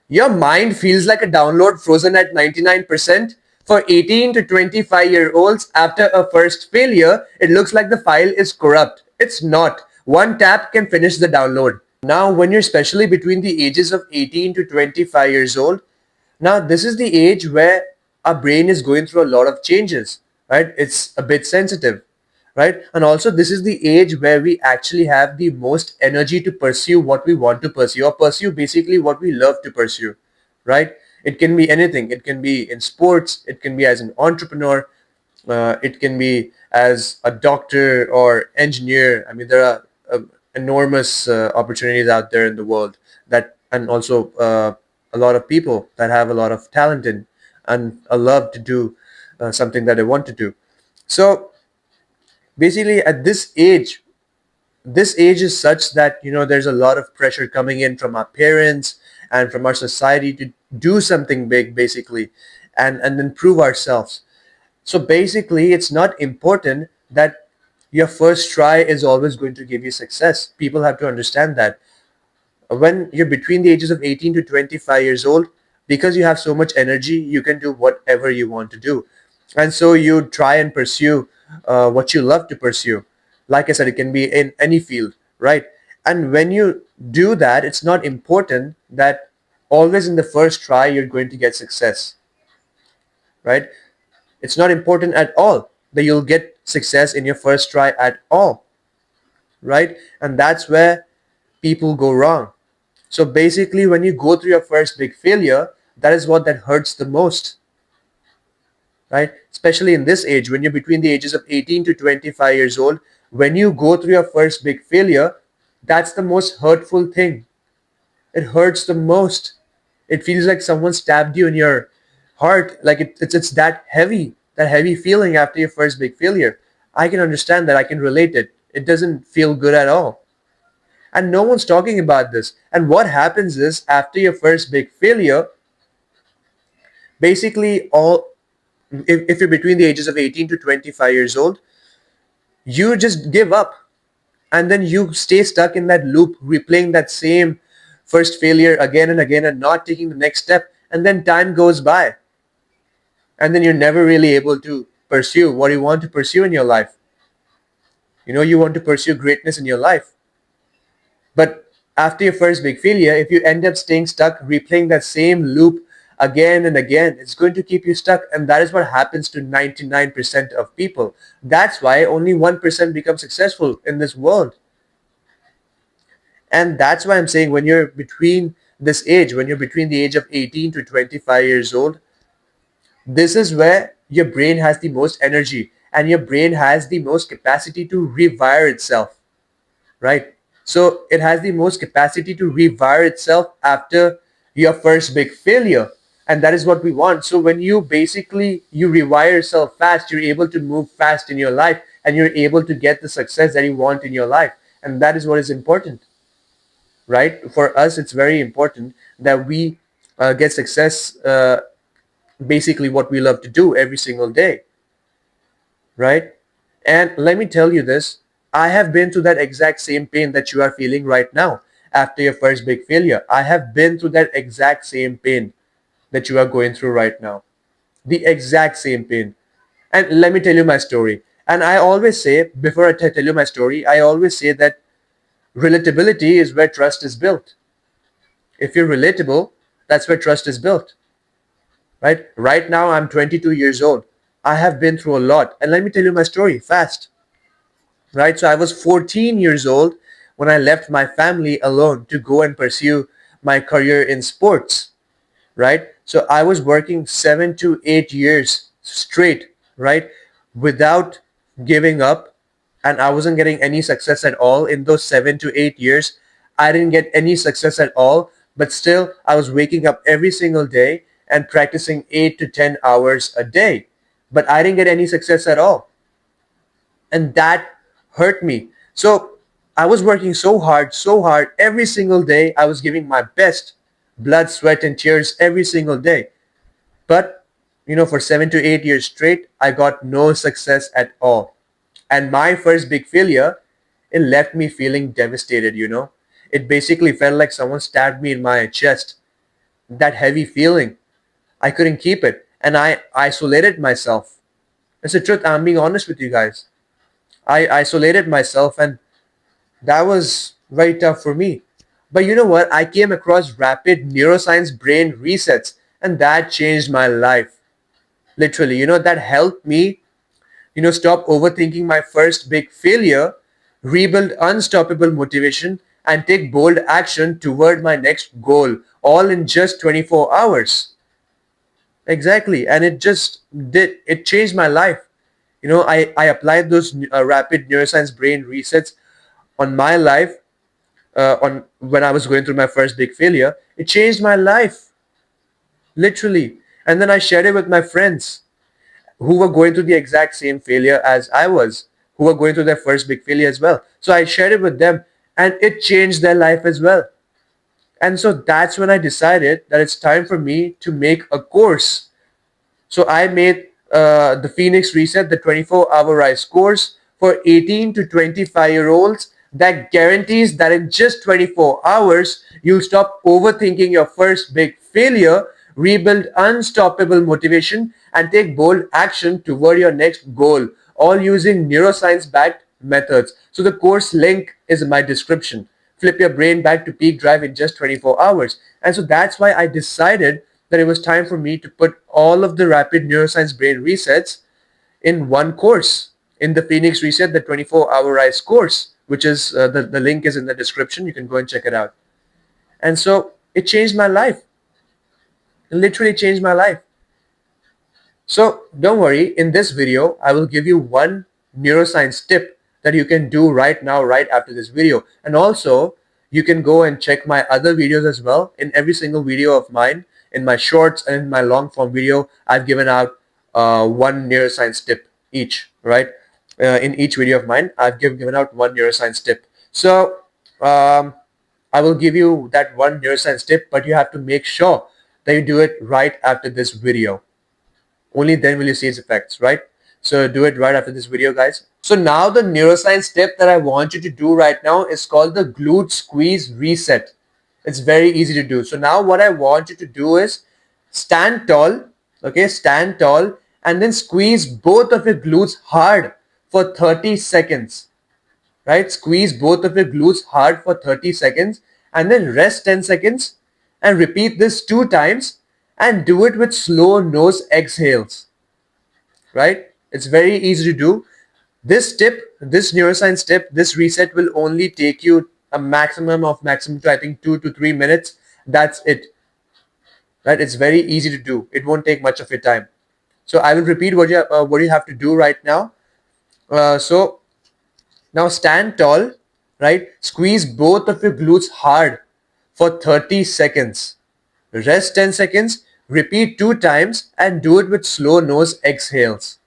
Your mind feels like a download frozen at 99%. For 18 to 25-year-olds, after a first failure, it looks like the file is corrupt. It's not. One tap can finish the download. Now, when you're especially between the ages of 18 to 25 years old, now this is the age where our brain is going through a lot of changes, right? It's a bit sensitive, right? And also this is the age where we actually have the most energy to pursue what we want to pursue, or pursue basically what we love to pursue, right? It can be anything. It can be in sports, it can be as an entrepreneur, it can be as a doctor or engineer. I mean, there are enormous opportunities out there in the world, that, and also a lot of people that have a lot of talent in and a love to do something that they want to do. So basically, at this age is such that there's a lot of pressure coming in from our parents and from our society to do something big, basically, and then prove ourselves. So basically, it's not important that your first try is always going to give you success. People have to understand that. When you're between the ages of 18 to 25 years old, because you have so much energy, you can do whatever you want to do. And so you try and pursue what you love to pursue. Like I said, it can be in any field, right? And when you do that, it's not important that always in the first try you're going to get success, right? It's not important at all that you'll get success in your first try at all, right? And that's where people go wrong. So basically, when you go through your first big failure, that is what that hurts the most, right? Especially in this age, when you're between the ages of 18 to 25 years old, when you go through your first big failure, that's the most hurtful thing. It hurts the most. It feels like someone stabbed you in your heart. Like it's that heavy feeling after your first big failure. I can understand that. I can relate it. It doesn't feel good at all. And no one's talking about this. And what happens is, after your first big failure, basically if you're between the ages of 18 to 25 years old, you just give up, and then you stay stuck in that loop, replaying that same first failure again and again and not taking the next step. And then time goes by, and then you're never really able to pursue what you want to pursue in your life. You want to pursue greatness in your life. But after your first big failure, if you end up staying stuck, replaying that same loop again and again, it's going to keep you stuck. And that is what happens to 99% of people. That's why only 1% become successful in this world. And that's why I'm saying, when you're between this age, when you're between the age of 18 to 25 years old, this is where your brain has the most energy, and your brain has the most capacity to rewire itself, right? So it has the most capacity to rewire itself after your first big failure. And that is what we want. So when you rewire yourself fast, you're able to move fast in your life, and you're able to get the success that you want in your life. And that is what is important, right? For us, it's very important that we get success, basically what we love to do every single day, right? And let me tell you this, I have been through that exact same pain that you are feeling right now after your first big failure. I have been through that exact same pain that you are going through right now. The exact same pain. And let me tell you my story. And I always say, before I tell you my story, I always say that relatability is where trust is built. If you're relatable, that's where trust is built, right? Right now, I'm 22 years old. I have been through a lot. And let me tell you my story fast, right? So I was 14 years old when I left my family alone to go and pursue my career in sports, right? So I was working 7 to 8 years straight, right? Without giving up. And I wasn't getting any success at all in those 7 to 8 years. I didn't get any success at all, but still I was waking up every single day and practicing 8 to 10 hours a day. But I didn't get any success at all. And that hurt me. So I was working so hard every single day. I was giving my best, blood, sweat, and tears every single day. But, for 7 to 8 years straight, I got no success at all. And my first big failure, it left me feeling devastated. It basically felt like someone stabbed me in my chest. that heavy feeling. I couldn't keep it, and I isolated myself. It's the truth. I'm being honest with you guys. I isolated myself, and that was very tough for me. But you know what? I came across rapid neuroscience brain resets, and that changed my life. Literally, that helped me, stop overthinking my first big failure, rebuild unstoppable motivation, and take bold action toward my next goal, all in just 24 hours. Exactly. And it changed my life. I applied those rapid neuroscience brain resets on my life, on when I was going through my first big failure. It changed my life, literally. And then I shared it with my friends who were going through the exact same failure as I was, who were going through their first big failure as well. So I shared it with them, and it changed their life as well. And so that's when I decided that it's time for me to make a course. So I made the Phoenix Reset, the 24-hour Rise course for 18 to 25-year-olds that guarantees that in just 24 hours, you'll stop overthinking your first big failure, rebuild unstoppable motivation, and take bold action toward your next goal, all using neuroscience-backed methods. So the course link is in my description. Flip your brain back to peak drive in just 24 hours. And so that's why I decided that it was time for me to put all of the rapid neuroscience brain resets in one course, in the Phoenix Reset, the 24-hour Rise course, which is the link is in the description. You can go and check it out. And so it changed my life. It literally changed my life. So don't worry, in this video, I will give you one neuroscience tip that you can do right now, right after this video. And also, you can go and check my other videos as well. In every single video of mine, in my shorts and in my long form video, I've given out one neuroscience tip each, right? In each video of mine, I've given out one neuroscience tip. So I will give you that one neuroscience tip, but you have to make sure that you do it right after this video. Only then will you see its effects, right? So do it right after this video, guys. So now the neuroscience tip that I want you to do right now is called the glute squeeze reset. It's very easy to do. So now what I want you to do is stand tall, okay? Stand tall and then squeeze both of your glutes hard for 30 seconds, right? Squeeze both of your glutes hard for 30 seconds and then rest 10 seconds and repeat this 2 times and do it with slow nose exhales, right? It's very easy to do. This tip, this neuroscience tip, this reset will only take you a maximum to I think 2 to 3 minutes. That's it, right? It's very easy to do. It won't take much of your time. So I will repeat what you have to do right now. So now stand tall, right? Squeeze both of your glutes hard for 30 seconds. Rest 10 seconds, repeat 2 times and do it with slow nose exhales.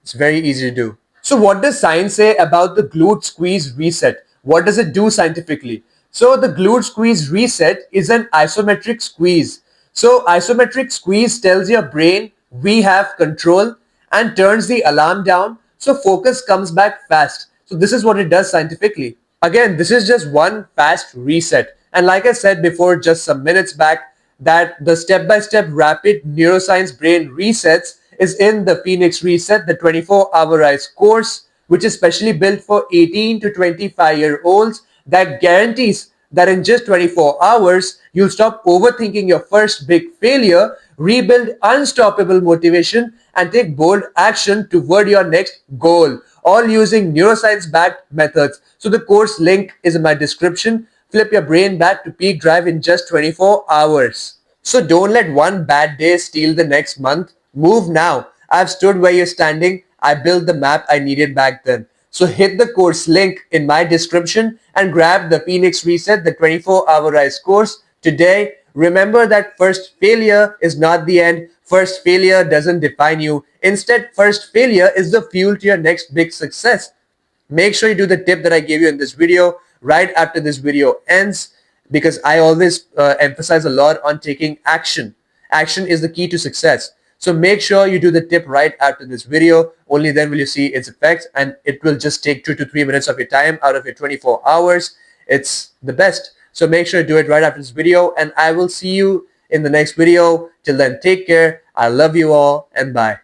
It's very easy to do. So what does science say about the glute squeeze reset? What does it do scientifically? So the glute squeeze reset is an isometric squeeze. So isometric squeeze tells your brain we have control and turns the alarm down so focus comes back fast. So this is what it does scientifically. Again, this is just one fast reset. And like I said before, just some minutes back, that the step-by-step rapid neuroscience brain resets is in the Phoenix Reset, the 24-hour Rise course, which is specially built for 18 to 25-year-olds that guarantees that in just 24 hours, you'll stop overthinking your first big failure, rebuild unstoppable motivation, and take bold action toward your next goal, all using neuroscience-backed methods. So the course link is in my description. Flip your brain back to peak drive in just 24 hours. So don't let one bad day steal the next month. Move now. I've stood where you're standing. I built the map I needed back then. So hit the course link in my description and grab the Phoenix Reset, the 24-hour Rise course today. Remember that first failure is not the end. First failure doesn't define you. Instead, first failure is the fuel to your next big success. Make sure you do the tip that I gave you in this video right after this video ends, because I always emphasize a lot on taking action. Action is the key to success. So make sure you do the tip right after this video. Only then will you see its effects, and it will just take 2 to 3 minutes of your time out of your 24 hours. It's the best. So make sure you do it right after this video, and I will see you in the next video. Till then, take care. I love you all and bye.